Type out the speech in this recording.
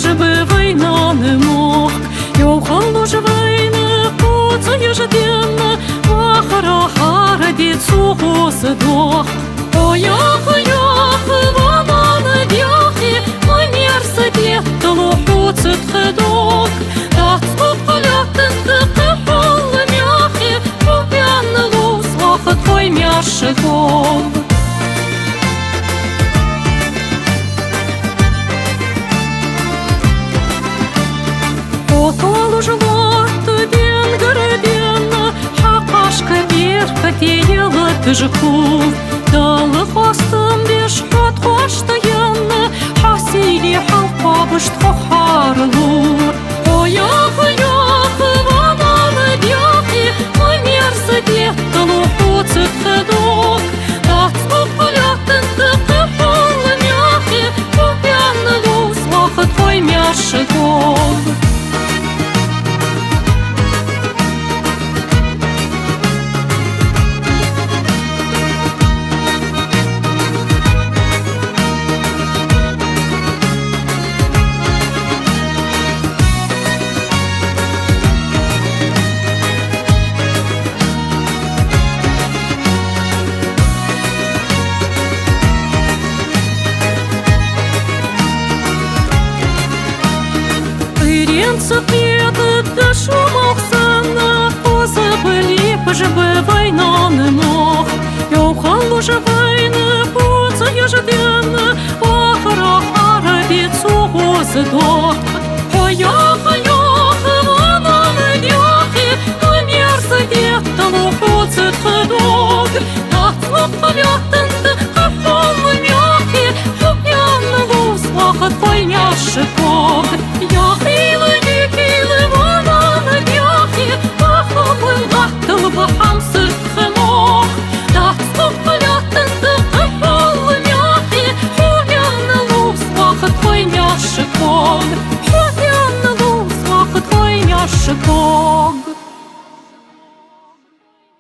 żeby wojna nie mógł. Ją halu, że wojny, po co już dzienna, machara, hara, dziecku, sedok. O jach, вона на дяхи, університет, лохуцит хедок. Та цупалятин тики холли мяхи, поп'яни лус, лаха твой мяшиков. Отолу жлот, ден городен, хақашка берка теела тыжков. Далы хостым беш хат хоштаянны, хасили халқа бышт хохарлур. Оях, вона на дяхи, университет, лохуцит хедок. Та цупалятин тики холли мяхи, поп'яни лус, лаха твой мяшиков. Цветы до шумов сана, позабыли, żeby wojna nie mógł. Ją halu, że wojny, po co już dzienna, охара, хара, dziecku, sedok.